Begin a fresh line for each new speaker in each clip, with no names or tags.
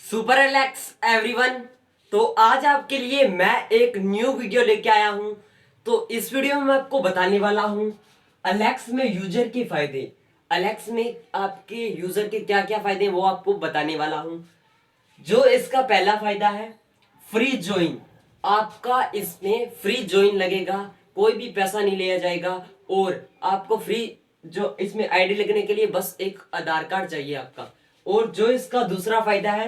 Super relax everyone. तो आज आपके लिए मैं एक न्यू वीडियो लेके आया हूं। तो इस वीडियो में मैं आपको बताने वाला हूं अलेक्स में यूजर के फायदे। अलेक्स में आपके यूजर के क्या क्या फायदे हैं वो आपको बताने वाला हूं। जो इसका पहला फायदा है फ्री ज्वाइन। आपका इसमें फ्री ज्वाइन लगेगा, कोई भी पैसा नहीं लिया जाएगा और आपको फ्री जो इसमें आईडी लगने के लिए बस एक आधार कार्ड चाहिए आपका। और जो इसका दूसरा फायदा है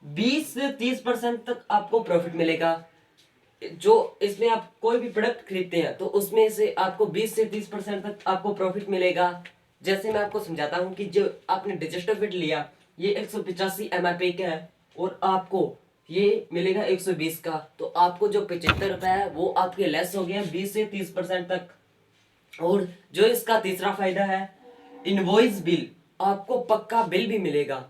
20 से 30% तक आपको प्रॉफिट मिलेगा। जो इसमें आप कोई भी प्रोडक्ट खरीदते हैं तो उसमें से आपको 20 से 30% तक आपको प्रॉफिट मिलेगा। जैसे मैं आपको समझाता हूं कि जो आपने डिजिटल फिट लिया ये 185 MRP का है और आपको ये मिलेगा 120 का, तो आपको जो 75 रुपए है वो आपके लेस हो गया 20 से 30% तक। और जो इसका तीसरा फायदा है इनवॉइस बिल, आपको पक्का बिल भी मिलेगा।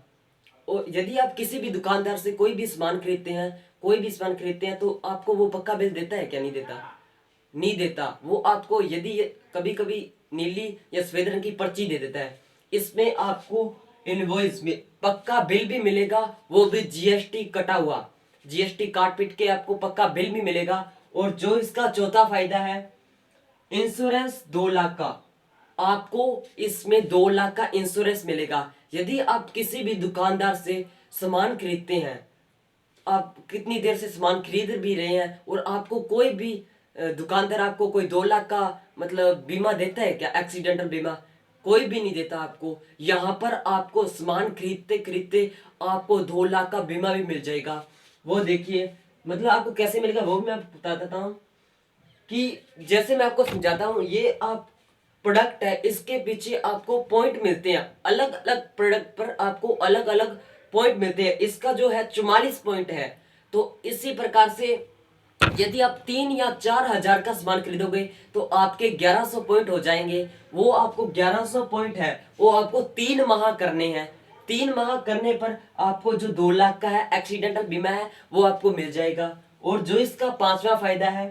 और यदि आप किसी भी दुकानदार से कोई भी सामान खरीदते हैं तो आपको वो पक्का बिल देता है क्या? नहीं देता, नहीं देता। वो आपको यदि कभी कभी नीली या सफेद रंग की पर्ची दे देता है। इसमें आपको इनवॉइस में पक्का बिल भी मिलेगा, वो भी जीएसटी कटा हुआ। जीएसटी काट पीट के आपको पक्का बिल भी मिलेगा। और जो इसका चौथा फायदा है इंश्योरेंस 2 लाख का, आपको इसमें 2 लाख का इंश्योरेंस मिलेगा। यदि आप किसी भी दुकानदार से सामान खरीदते हैं, आप कितनी देर से सामान खरीद भी रहे हैं और आपको कोई भी दुकानदार आपको कोई 2 लाख का मतलब बीमा देता है क्या? एक्सीडेंटल बीमा कोई भी नहीं देता आपको। यहाँ पर आपको सामान खरीदते खरीदते आपको 2 लाख का बीमा भी मिल जाएगा। वो देखिए मतलब आपको कैसे मिलेगा वो भी मैं आपको बता देता हूँ कि जैसे मैं आपको समझाता हूँ। ये आप प्रोडक्ट है, इसके पीछे आपको पॉइंट मिलते हैं। अलग अलग प्रोडक्ट पर आपको अलग अलग पॉइंट मिलते हैं। इसका जो है 44 पॉइंट है। तो इसी प्रकार से यदि आप 3 या 4 हजार का सामान खरीदोगे तो आपके 1100 पॉइंट हो जाएंगे। वो आपको 1100 पॉइंट है वो आपको 3 माह करने हैं। 3 माह करने पर आपको जो 2 लाख का है एक्सीडेंटल बीमा है वो आपको मिल जाएगा। और जो इसका पांचवा फायदा है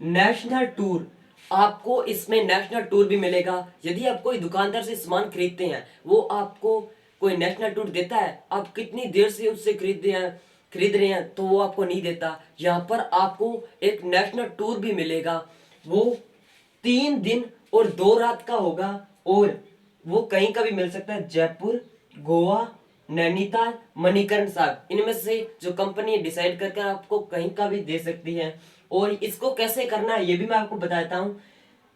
नेशनल टूर, आपको इसमें नेशनल टूर भी मिलेगा। यदि आप कोई दुकानदार से सामान खरीदते हैं वो आपको कोई नेशनल टूर देता है, आप कितनी देर से उससे खरीद रहे हैं तो वो आपको नहीं देता। यहाँ पर आपको एक नेशनल टूर भी मिलेगा। वो 3 दिन और 2 रात का होगा और वो कहीं का भी मिल सकता है, जयपुर, गोवा, नैनीताल, मणिकरण साहब, इनमें से जो कंपनी डिसाइड करके आपको कहीं का भी दे सकती है। और इसको कैसे करना है ये भी मैं आपको बताता हूँ।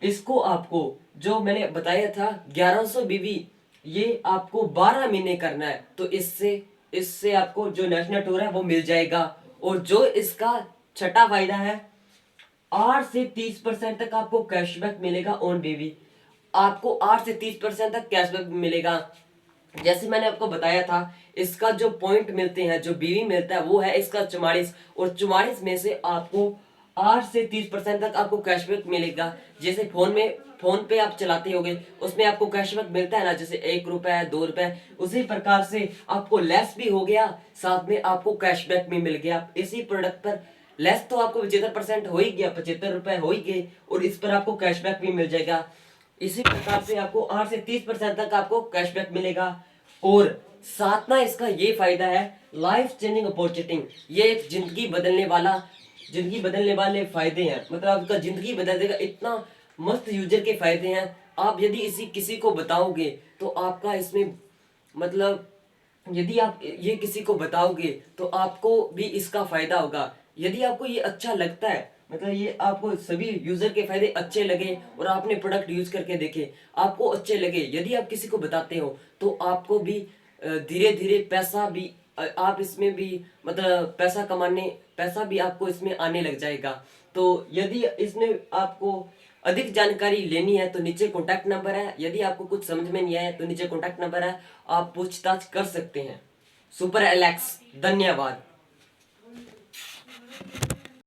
इसको आपको जो मैंने बताया था 1100 बीवी, ये आपको 12 महीने करना है तो इससे इससे आपको जो नेशनल टूर है वो मिल जाएगा। और जो इसका छठा फायदा है 8 से 30% तक आपको कैशबैक मिलेगा ऑन बीवी। आपको 8 से 30% तक कैशबैक मिलेगा। जैसे मैंने आपको बताया था इसका जो पॉइंट मिलते हैं, जो बीवी मिलता है वो है इसका 44। और 44 में से आपको 8 से 30% तक आपको कैशबैक मिलेगा। जैसे फोन पे आप चलाते होगे उसमें आपको कैशबैक मिलता है ना, जैसे 1 रुपए 2 रुपए, उसी प्रकार से आपको लेस भी हो गया, साथ में आपको कैशबैक भी मिल गया। इसी प्रोडक्ट पर लेस तो आपको 75% हो ही गया, 75 रुपए हो ही गए और इस पर आपको कैशबैक भी मिल जाएगा। इसी प्रकार से आपको 8 से 30% तक आपको कैशबैक मिलेगा। और सातवां इसका ये फायदा है लाइफ चेंजिंग अपॉर्चुनिटी। ये एक जिंदगी बदलने वाले फायदे हैं, मतलब आपका जिंदगी बदल देगा। इतना मस्त यूजर के फायदे हैं। आप यदि इसी किसी को बताओगे तो आपका इसमें मतलब यदि आप ये किसी को बताओगे तो आपको भी इसका फायदा होगा। यदि आपको ये अच्छा लगता है, मतलब ये आपको सभी यूजर के फायदे अच्छे लगे और आपने प्रोडक्ट यूज करके देखे आपको अच्छे लगे, यदि आप किसी को बताते हो तो आपको भी धीरे धीरे पैसा भी आप इसमें भी मतलब पैसा भी आपको इसमें आने लग जाएगा। तो यदि इसमें आपको अधिक जानकारी लेनी है तो नीचे कॉन्टैक्ट नंबर है। यदि आपको कुछ समझ में नहीं आया तो नीचे कॉन्टैक्ट नंबर है, आप पूछताछ कर सकते हैं। सुपर एलेक्स, धन्यवाद।